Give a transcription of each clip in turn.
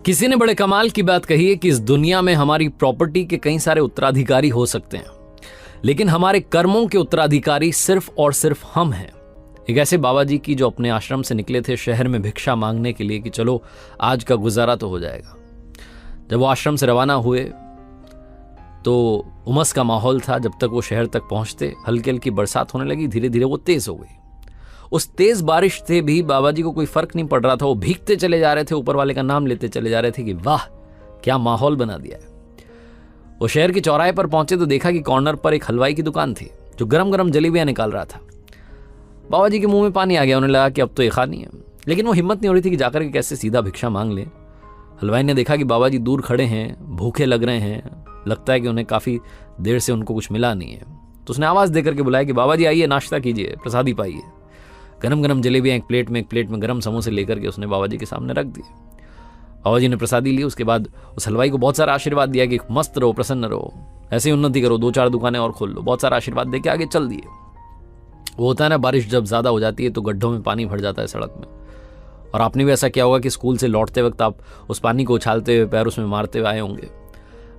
किसी ने बड़े कमाल की बात कही है कि इस दुनिया में हमारी प्रॉपर्टी के कई सारे उत्तराधिकारी हो सकते हैं, लेकिन हमारे कर्मों के उत्तराधिकारी सिर्फ और सिर्फ हम हैं। एक ऐसे बाबा जी की जो अपने आश्रम से निकले थे शहर में भिक्षा मांगने के लिए कि चलो आज का गुजारा तो हो जाएगा। जब वो आश्रम से रवाना हुए तो उमस का माहौल था। जब तक वो शहर तक पहुंचते हल्की हल्की बरसात होने लगी, धीरे धीरे वो तेज हो गई। उस तेज बारिश से भी बाबा जी को कोई फर्क नहीं पड़ रहा था। वो भीगते चले जा रहे थे, ऊपर वाले का नाम लेते चले जा रहे थे कि वाह क्या माहौल बना दिया है। वो शहर के चौराहे पर पहुंचे तो देखा कि कॉर्नर पर एक हलवाई की दुकान थी जो गरम गरम जलेबियां निकाल रहा था। बाबा जी के मुंह में पानी आ गया। उन्हें लगा कि अब तो ये खानी है, लेकिन वो हिम्मत नहीं हो रही थी कि जाकर के कैसे सीधा भिक्षा मांग ले। हलवाई ने देखा कि बाबा जी दूर खड़े हैं, भूखे लग रहे हैं, लगता है कि उन्हें काफ़ी देर से उनको कुछ मिला नहीं है। तो उसने आवाज़ देकर के बुलाया कि बाबा जी आइए, नाश्ता कीजिए, प्रसादी पाइए। गरम गरम जलेबियाँ एक प्लेट में गरम समोसे लेकर के उसने बाबा जी के सामने रख दिए। बाबा जी ने प्रसादी ली। उसके बाद उस हलवाई को बहुत सारा आशीर्वाद दिया कि मस्त रहो, प्रसन्न रहो, ऐसे ही उन्नति करो, 2-4 दुकानें और खोल लो। बहुत सारा आशीर्वाद दे के आगे चल दिए। वो होता है ना, बारिश जब ज़्यादा हो जाती है तो गड्ढों में पानी भर जाता है सड़क में। और आपने भी ऐसा किया होगा कि स्कूल से लौटते वक्त आप उस पानी को उछालते हुए, पैर उसमें मारते हुए आए होंगे।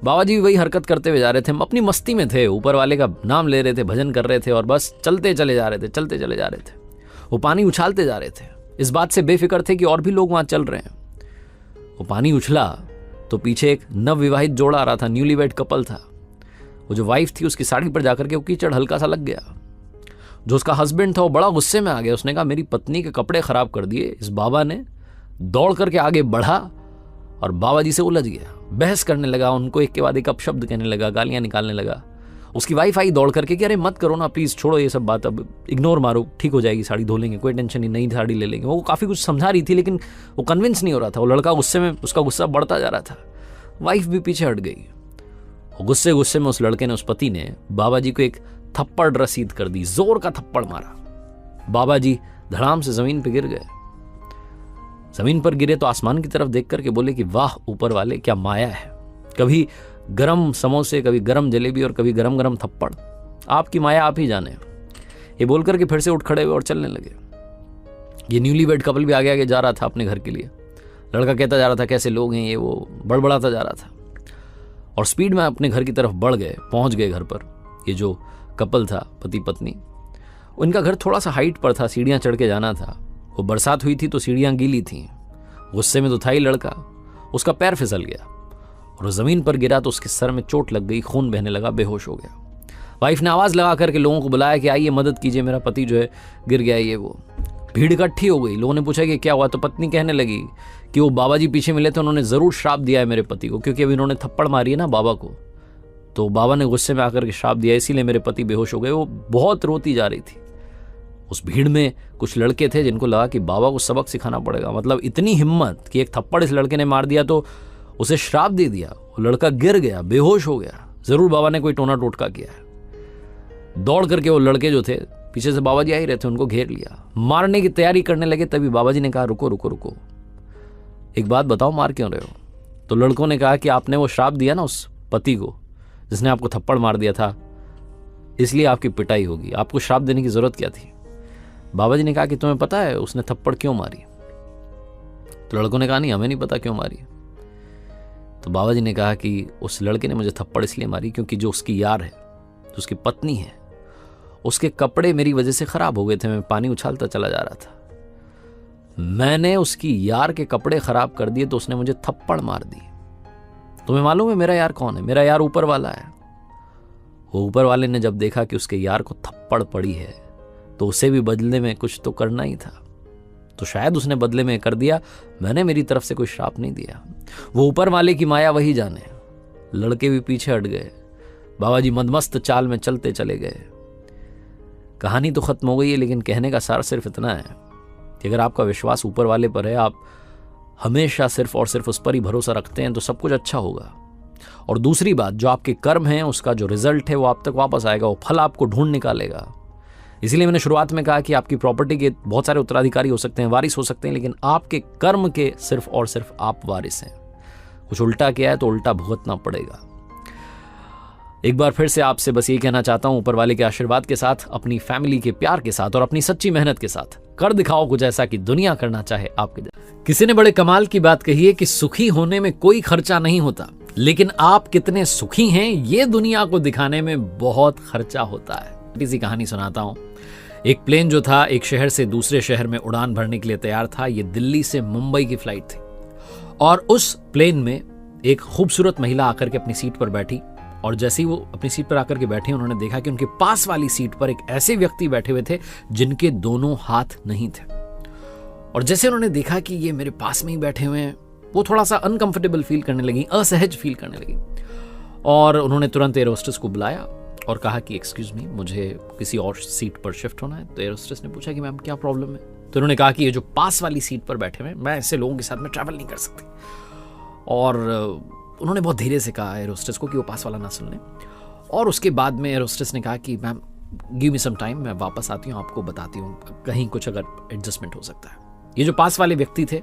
बाबा जी भी वही हरकत करते हुए जा रहे थे। हम अपनी मस्ती में थे, ऊपर वाले का नाम ले रहे थे, भजन कर रहे थे और बस चलते चले जा रहे थे। वो पानी उछालते जा रहे थे, इस बात से बेफिक्र थे कि और भी लोग वहां चल रहे हैं। वो पानी उछला तो पीछे एक नवविवाहित जोड़ा आ रहा था, न्यूलीवेड कपल था। वो जो वाइफ थी उसकी साड़ी पर जाकर के वो कीचड़ हल्का सा लग गया। जो उसका हस्बैंड था वो बड़ा गुस्से में आ गया। उसने कहा मेरी पत्नी के कपड़े खराब कर दिए। इस बाबा ने दौड़ करके आगे बढ़ा और बाबा जी से उलझ गया, बहस करने लगा, उनको एक के बाद एक अपशब्द कहने लगा, गालियां निकालने लगा। उसकी वाइफ आई दौड़ करके कि अरे मत करो ना प्लीज, छोड़ो ये सब बात, अब इग्नोर मारो, ठीक हो जाएगी, साड़ी धो लेंगे, कोई टेंशन नहीं, नई साड़ी ले लेंगे। वो काफ़ी कुछ समझा रही थी लेकिन वो कन्विंस नहीं हो रहा था। वो लड़का गुस्से में, उसका गुस्सा बढ़ता जा रहा था। वाइफ भी पीछे हट गई। गुस्से में उस लड़के ने, उस पति ने बाबा जी को एक थप्पड़ रसीद कर दी, जोर का थप्पड़ मारा। बाबा जी धड़ाम से जमीन पर गिर गए। जमीन पर गिरे तो आसमान की तरफ देख करके बोले कि वाह ऊपर वाले, क्या माया है। कभी गरम समोसे, कभी गरम जलेबी और कभी गरम गरम थप्पड़, आपकी माया आप ही जाने। ये बोल करके फिर से उठ खड़े हुए और चलने लगे। ये न्यूलीवेड कपल भी आगे आगे जा रहा था अपने घर के लिए। लड़का कहता जा रहा था कैसे लोग हैं ये वो, बड़बड़ाता जा रहा था और स्पीड में अपने घर की तरफ बढ़ गए, पहुंच गए घर पर। ये जो कपल था, पति पत्नी, उनका घर थोड़ा सा हाइट पर था, सीढ़ियाँ चढ़ के जाना था। वो बरसात हुई थी तो सीढ़ियाँ गीली थीं। गुस्से में तो था ही लड़का, उसका पैर फिसल गया और ज़मीन पर गिरा तो उसके सर में चोट लग गई, खून बहने लगा, बेहोश हो गया। वाइफ ने आवाज़ लगा करके लोगों को बुलाया कि आइए मदद कीजिए, मेरा पति जो है गिर गया, ये वो। भीड़ इकट्ठी हो गई। लोगों ने पूछा कि क्या हुआ, तो पत्नी कहने लगी कि वो बाबा जी पीछे मिले थे, उन्होंने ज़रूर श्राप दिया है मेरे पति को, क्योंकि अभी उन्होंने थप्पड़ मारी है ना बाबा को, तो बाबा ने गुस्से में आकर के श्राप दिया, इसीलिए मेरे पति बेहोश हो गए। वो बहुत रोती जा रही थी। उस भीड़ में कुछ लड़के थे जिनको लगा कि बाबा को सबक सिखाना पड़ेगा। मतलब इतनी हिम्मत कि एक थप्पड़ इस लड़के ने मार दिया तो उसे श्राप दे दिया। वो लड़का गिर गया, बेहोश हो गया। जरूर बाबा ने कोई टोना टोटका किया है। दौड़ करके वो लड़के जो थे, पीछे से बाबा जी आ ही रहे थे, उनको घेर लिया, मारने की तैयारी करने लगे। तभी बाबा जी ने कहा रुको रुको रुको, एक बात बताओ, मार क्यों रहे हो? तो लड़कों ने कहा कि आपने वो श्राप दिया ना उस पति को जिसने आपको थप्पड़ मार दिया था, इसलिए आपकी पिटाई होगी। आपको श्राप देने की जरूरत क्या थी? बाबा जी ने कहा कि तुम्हें पता है उसने थप्पड़ क्यों मारी? तो लड़कों ने कहा नहीं, हमें नहीं पता क्यों मारी। तो बाबा जी ने कहा कि उस लड़के ने मुझे थप्पड़ इसलिए मारी क्योंकि जो उसकी यार है, जो उसकी पत्नी है, उसके कपड़े मेरी वजह से खराब हो गए थे। मैं पानी उछालता चला जा रहा था, मैंने उसकी यार के कपड़े खराब कर दिए तो उसने मुझे थप्पड़ मार दी। तुम्हें मालूम है मेरा यार कौन है? मेरा यार ऊपर वाला है। वो ऊपर वाले ने जब देखा कि उसके यार को थप्पड़ पड़ी है तो उसे भी बदले में कुछ तो करना ही था, तो शायद उसने बदले में कर दिया। मैंने मेरी तरफ से कोई श्राप नहीं दिया। वो ऊपर वाले की माया वही जाने। लड़के भी पीछे हट गए। बाबा जी मदमस्त चाल में चलते चले गए। कहानी तो खत्म हो गई है, लेकिन कहने का सार सिर्फ इतना है कि अगर आपका विश्वास ऊपर वाले पर है, आप हमेशा सिर्फ और सिर्फ उस पर ही भरोसा रखते हैं, तो सब कुछ अच्छा होगा। और दूसरी बात, जो आपके कर्म हैं उसका जो रिजल्ट है वो आप तक वापस आएगा, वो फल आपको ढूंढ निकालेगा। इसीलिए मैंने शुरुआत में कहा कि आपकी प्रॉपर्टी के बहुत सारे उत्तराधिकारी हो सकते हैं, वारिस हो सकते हैं, लेकिन आपके कर्म के सिर्फ और सिर्फ आप वारिस हैं। कुछ उल्टा किया है तो उल्टा भुगतना पड़ेगा। एक बार फिर से आपसे बस ये कहना चाहता हूं, ऊपर वाले के आशीर्वाद के साथ, अपनी फैमिली के प्यार के साथ और अपनी सच्ची मेहनत के साथ कर दिखाओ कुछ ऐसा कि दुनिया करना चाहे आपके जैसा। किसी ने बड़े कमाल की बात कही है कि सुखी होने में कोई खर्चा नहीं होता, लेकिन आप कितने सुखी हैं ये दुनिया को दिखाने में बहुत खर्चा होता है। छोटी सी कहानी सुनाता हूं। एक प्लेन जो था एक शहर से दूसरे शहर में उड़ान भरने के लिए तैयार था। ये दिल्ली से मुंबई की फ्लाइट थी और उस प्लेन में एक खूबसूरत महिला आकर के अपनी सीट पर बैठी और जैसे ही वो अपनी सीट पर आकर के बैठे उन्होंने देखा कि उनके पास वाली सीट पर एक ऐसे व्यक्ति बैठे हुए थे जिनके दोनों हाथ नहीं थे। और जैसे उन्होंने देखा कि ये मेरे पास में ही बैठे हुए हैं, वो थोड़ा सा अनकंफर्टेबल फील करने लगी, असहज फील करने लगी। और उन्होंने तुरंत एयर होस्टेस को बुलाया और कहा कि एक्सक्यूज मी, मुझे किसी और सीट पर शिफ्ट होना है। तो एयर होस्टेस ने पूछा कि मैम क्या प्रॉब्लम है। तो उन्होंने कहा कि ये जो पास वाली सीट पर बैठे हुए, मैं ऐसे लोगों के साथ में ट्रैवल नहीं कर सकती। और उन्होंने बहुत धीरे से कहा एयर होस्टेस को कि वो पास वाला ना सुन लें। और उसके बाद में एयर होस्टेस ने कहा कि ma'am give me some time, मैं वापस आती हूँ, आपको बताती हूँ कहीं कुछ अगर एडजस्टमेंट हो सकता है। ये जो पास वाले व्यक्ति थे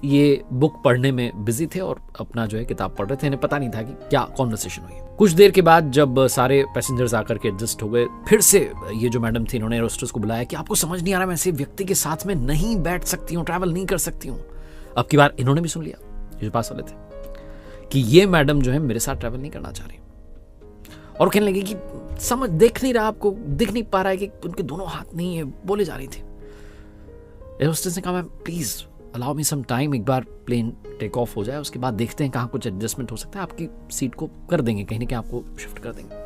ये बुक पढ़ने में बिजी थे और अपना जो है किताब पढ़ रहे थे। इन्हें पता नहीं था कि क्या कॉन्वर्सेशन हुई। कुछ देर के बाद जब सारे पैसेंजर्स आकर के एडजस्ट हो गए, फिर से ये जो मैडम थी इन्होंने एयर होस्टेस को बुलाया कि आपको समझ नहीं आ रहा, मैं ऐसे व्यक्ति के साथ में नहीं बैठ सकती हूँ, ट्रैवल नहीं कर सकती हूँ। अब की बार इन्होंने भी सुन लिया, ये जो पास वाले थे, कि ये मैडम जो है मेरे साथ ट्रैवल नहीं करना चाह रही। और कहने लगी कि समझ देख नहीं रहा, आपको दिख नहीं पा रहा है कि उनके दोनों हाथ नहीं है, बोले जा रही थी। एयर होस्टेस ने कहा ma'am please allow me some time, एक बार प्लेन टेक ऑफ हो जाए उसके बाद देखते हैं कहाँ कुछ एडजस्टमेंट हो सकता है, आपकी सीट को कर देंगे, कहीं ना कहीं आपको शिफ्ट कर देंगे।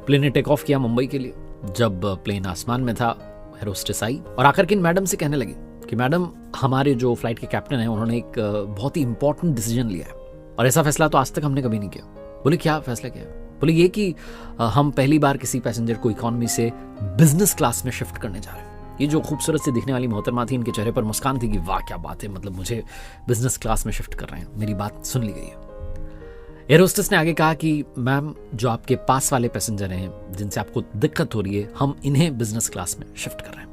प्लेन ने टेक ऑफ किया मुंबई के लिए। जब प्लेन आसमान में था एयर होस्टेस आई और आकर के इन मैडम से कहने लगी कि मैडम हमारे जो फ्लाइट के कैप्टन हैं उन्होंने एक बहुत ही इंपॉर्टेंट डिसीजन लिया है और ऐसा फैसला तो आज तक हमने कभी नहीं किया। बोले क्या फैसला किया? बोले ये कि हम पहली बार किसी पैसेंजर को इकोनॉमी से बिजनेस क्लास में शिफ्ट करने जा रहे हैं। ये जो खूबसूरत से दिखने वाली मोहतरमा थी, इनके चेहरे पर मुस्कान थी कि वाह क्या बात है, मतलब मुझे बिजनेस क्लास में शिफ्ट कर रहे हैं, मेरी बात सुन ली गई है। एयर होस्टेस ने आगे कहा कि मैम जो आपके पास वाले पैसेंजर हैं जिनसे आपको दिक्कत हो रही है, हम इन्हें बिजनेस क्लास में शिफ्ट कर रहे हैं।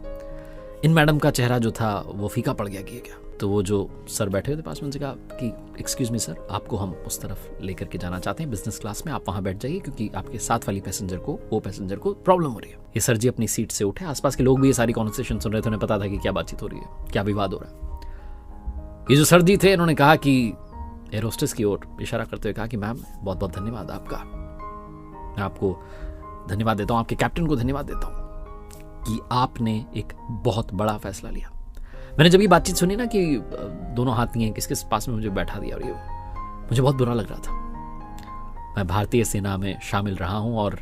इन मैडम का चेहरा जो था वो फीका पड़ गया कि ये क्या। तो वो जो सर बैठे हुए थे पास में उनसे कहा कि एक्सक्यूज मी सर, आपको हम उस तरफ लेकर के जाना चाहते हैं बिजनेस क्लास में, आप वहाँ बैठ जाइए क्योंकि आपके साथ वाली पैसेंजर को प्रॉब्लम हो रही है। ये सर जी अपनी सीट से उठे, आसपास के लोग भी ये सारी कॉन्वर्सेशन सुन रहे थे, उन्हें पता था कि क्या बातचीत हो रही है, क्या विवाद हो रहा है। ये जो सर जी थे इन्होंने कहा कि एयर होस्टेस की ओर इशारा करते हुए कहा कि मैम बहुत बहुत धन्यवाद आपका, मैं आपको धन्यवाद देता हूँ, आपके कैप्टन को धन्यवाद देता हूँ कि आपने एक बहुत बड़ा फैसला लिया। मैंने जब ये बातचीत सुनी ना कि दोनों हाथ नहीं है, किसके पास में मुझे बैठा दिया और ये मुझे बहुत बुरा लग रहा था। मैं भारतीय सेना में शामिल रहा हूं और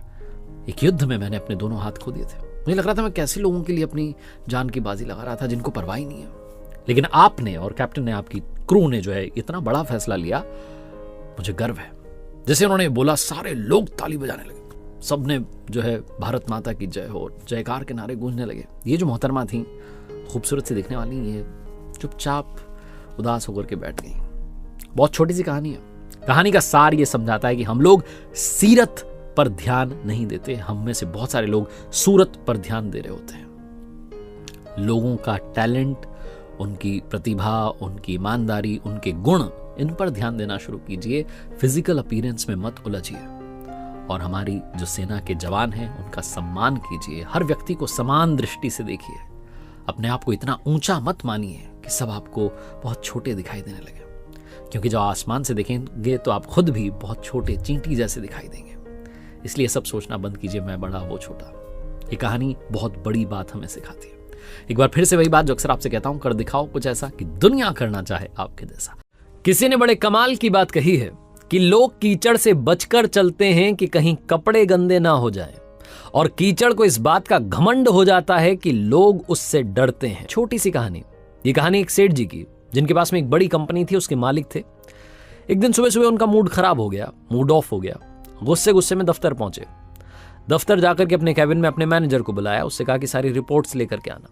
एक युद्ध में मैंने अपने दोनों हाथ खो दिए थे। मुझे लग रहा था मैं कैसे लोगों के लिए अपनी जान की बाजी लगा रहा था जिनको परवाह ही नहीं है। लेकिन आपने और कैप्टन ने, आपकी क्रू ने जो है इतना बड़ा फैसला लिया, मुझे गर्व है। जैसे उन्होंने बोला सारे लोग ताली बजाने लगे, सबने जो है भारत माता की जय हो, जयकार के नारे गूंजने लगे। ये जो मोहतरमा थी खूबसूरत से दिखने वाली, ये चुपचाप उदास होकर के बैठ गई। बहुत छोटी सी कहानी है। कहानी का सार ये समझाता है कि हम लोग सीरत पर ध्यान नहीं देते, हम में से बहुत सारे लोग सूरत पर ध्यान दे रहे होते हैं। लोगों का टैलेंट, उनकी प्रतिभा, उनकी ईमानदारी, उनके गुण, इन पर ध्यान देना शुरू कीजिए। फिजिकल अपीयरेंस में मत उलझिए। और हमारी जो सेना के जवान हैं उनका सम्मान कीजिए। हर व्यक्ति को समान दृष्टि से देखिए। अपने आप को इतना ऊंचा मत मानिए कि सब आपको बहुत छोटे दिखाई देने लगे, क्योंकि जब आसमान से देखेंगे तो आप खुद भी बहुत छोटे, चींटी जैसे दिखाई देंगे। इसलिए सब सोचना बंद कीजिए मैं बड़ा वो छोटा। ये कहानी बहुत बड़ी बात हमें सिखाती है। एक बार फिर से वही बात जो अक्सर आपसे कहता हूं, कर दिखाओ कुछ ऐसा कि दुनिया करना चाहे आपके जैसा। किसी ने बड़े कमाल की बात कही है कि लोग कीचड़ से बचकर चलते हैं कि कहीं कपड़े गंदे ना हो जाए, और कीचड़ को इस बात का घमंड हो जाता है कि लोग उससे डरते हैं। छोटी सी कहानी। ये कहानी एक सेठ जी की, जिनके पास में एक बड़ी कंपनी थी, उसके मालिक थे। एक दिन सुबह सुबह उनका मूड खराब हो गया, मूड ऑफ हो गया। गुस्से में दफ्तर पहुंचे। दफ्तर जाकर के अपने कैबिन में अपने मैनेजर को बुलाया, उससे कहा कि सारी रिपोर्ट्स लेकर के आना।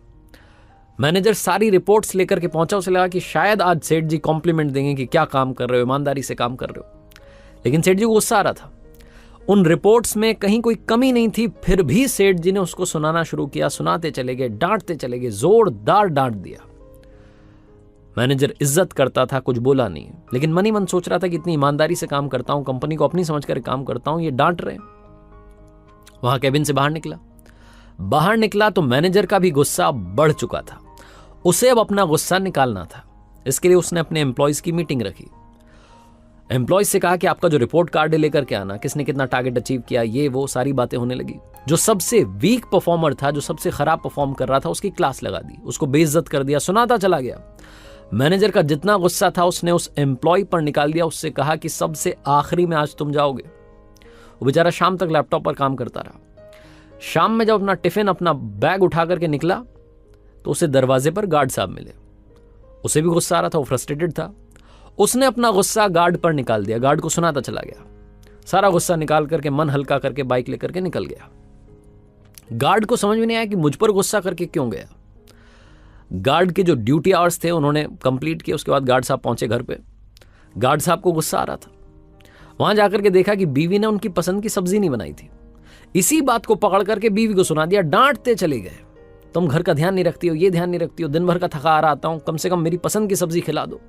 मैनेजर सारी रिपोर्ट्स लेकर के पहुंचा। उसे लगा कि शायद आज सेठ जी कॉम्प्लीमेंट देंगे कि क्या काम कर रहे हो, ईमानदारी से काम कर रहे हो। लेकिन सेठ जी को गुस्सा आ रहा था। उन रिपोर्ट्स में कहीं कोई कमी नहीं थी, फिर भी सेठ जी ने उसको सुनाना शुरू किया। सुनाते चले गए, डांटते चले गए, जोरदार डांट दिया। मैनेजर इज्जत करता था, कुछ बोला नहीं, लेकिन मन ही मन सोच रहा था कि इतनी ईमानदारी से काम करता हूं, कंपनी को अपनी समझकर काम करता हूं, ये डांट रहे हैं। वहां केबिन से बाहर निकला तो मैनेजर का भी गुस्सा बढ़ चुका था। उसे अब अपना गुस्सा निकालना था। इसके लिए उसने अपने एम्प्लॉयज की मीटिंग रखी। एम्प्लॉयज से कहा कि आपका जो रिपोर्ट कार्ड है लेकर के आना, किसने कितना टारगेट अचीव किया, ये वो सारी बातें होने लगी। जो सबसे वीक परफॉर्मर था, जो सबसे खराब परफॉर्म कर रहा था, उसकी क्लास लगा दी, उसको बेइज्जत कर दिया, सुनाता चला गया। मैनेजर का जितना गुस्सा था उसने उस एम्प्लॉय पर निकाल दिया। उससे कहा कि सबसे आखिरी में आज तुम जाओगे। वो बेचारा शाम तक लैपटॉप पर काम करता रहा। शाम में जब अपना टिफिन, अपना बैग उठा करके निकला तो उसे दरवाजे पर गार्ड साहब मिले। उसे भी गुस्सा आ रहा था, वो फ्रस्ट्रेटेड था। उसने अपना गुस्सा गार्ड पर निकाल दिया, गार्ड को सुनाता चला गया। सारा गुस्सा निकाल करके मन हल्का करके बाइक लेकर के निकल गया। गार्ड को समझ में नहीं आया कि मुझ पर गुस्सा करके क्यों गया। गार्ड के जो ड्यूटी आवर्स थे उन्होंने कंप्लीट किए। उसके बाद गार्ड साहब पहुंचे घर पे। गार्ड साहब को गुस्सा आ रहा था। वहां जाकर के देखा कि बीवी ने उनकी पसंद की सब्जी नहीं बनाई थी। इसी बात को पकड़ करके बीवी को सुना दिया। डांटते चले गए, तुम घर का ध्यान नहीं रखती हो, ये ध्यान नहीं रखती हो, दिन भर का थका आ रहा आता हूं, कम से कम मेरी पसंद की सब्जी खिला दो।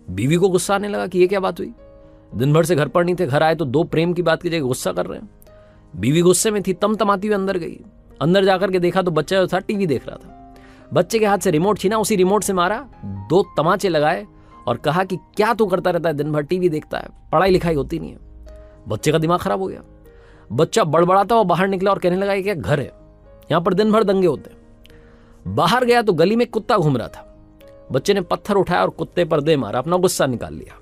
बीवी को गुस्सा आने लगा कि ये क्या बात हुई, दिन भर से घर पर नहीं थे, घर आए तो दो प्रेम की बात की जगह गुस्सा कर रहे हैं। बीवी गुस्से में थी, तमतमाती हुई अंदर गई। अंदर जाकर के देखा तो बच्चा जो था टीवी देख रहा था। बच्चे के हाथ से रिमोट छीना, उसी रिमोट से मारा, 2 तमाचे लगाए और कहा कि क्या तू करता रहता है, दिन भर टीवी देखता है, पढ़ाई लिखाई होती नहीं है। बच्चे का दिमाग खराब हो गया। बच्चा बड़बड़ाता हुआ बाहर निकला और कहने लगा कि क्या घर है, यहां पर दिन भर दंगे होते हैं। बाहर गया तो गली में कुत्ता घूम रहा था। बच्चे ने पत्थर उठाया और कुत्ते पर दे मारा, अपना गुस्सा निकाल लिया।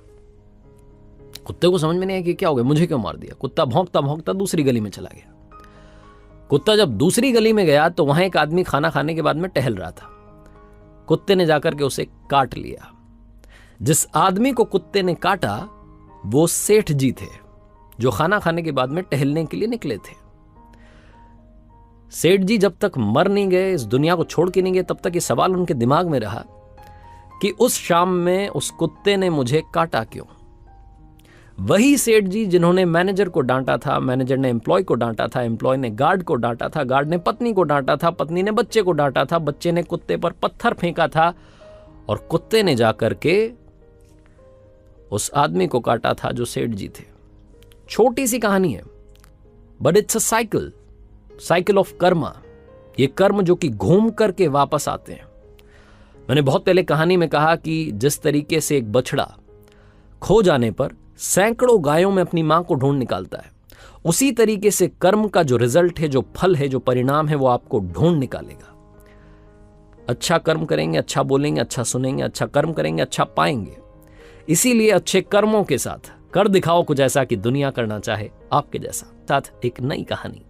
कुत्ते को समझ में नहीं आया कि क्या हो गया, मुझे क्यों मार दिया। कुत्ता भौंकता भौंकता दूसरी गली में चला गया। कुत्ता जब दूसरी गली में गया तो वहां एक आदमी खाना खाने के बाद में टहल रहा था। कुत्ते ने जाकर के उसे काट लिया। जिस आदमी को कुत्ते ने काटा वो सेठ जी थे, जो खाना खाने के बाद में टहलने के लिए निकले थे। सेठ जी जब तक मर नहीं गए, इस दुनिया को छोड़ के नहीं गए, तब तक ये सवाल उनके दिमाग में रहा कि उस शाम में उस कुत्ते ने मुझे काटा क्यों। वही सेठ जी जिन्होंने मैनेजर को डांटा था, मैनेजर ने एम्प्लॉय को डांटा था, एम्प्लॉय ने गार्ड को डांटा था, गार्ड ने पत्नी को डांटा था, पत्नी ने बच्चे को डांटा था, बच्चे ने कुत्ते पर पत्थर फेंका था और कुत्ते ने जाकर के उस आदमी को काटा था जो सेठ जी थे। छोटी सी कहानी है, but it's a cycle of Karma. ये कर्म जो कि घूम करके वापस आते हैं। मैंने बहुत पहले कहानी में कहा कि जिस तरीके से एक बछड़ा खो जाने पर सैकड़ों गायों में अपनी मां को ढूंढ निकालता है, उसी तरीके से कर्म का जो रिजल्ट है, जो फल है, जो परिणाम है, वो आपको ढूंढ निकालेगा। अच्छा कर्म करेंगे, अच्छा बोलेंगे, अच्छा सुनेंगे, अच्छा कर्म करेंगे, अच्छा पाएंगे। इसीलिए अच्छे कर्मों के साथ कर दिखाओ कुछ ऐसा कि दुनिया करना चाहे आपके जैसा। साथ एक नई कहानी।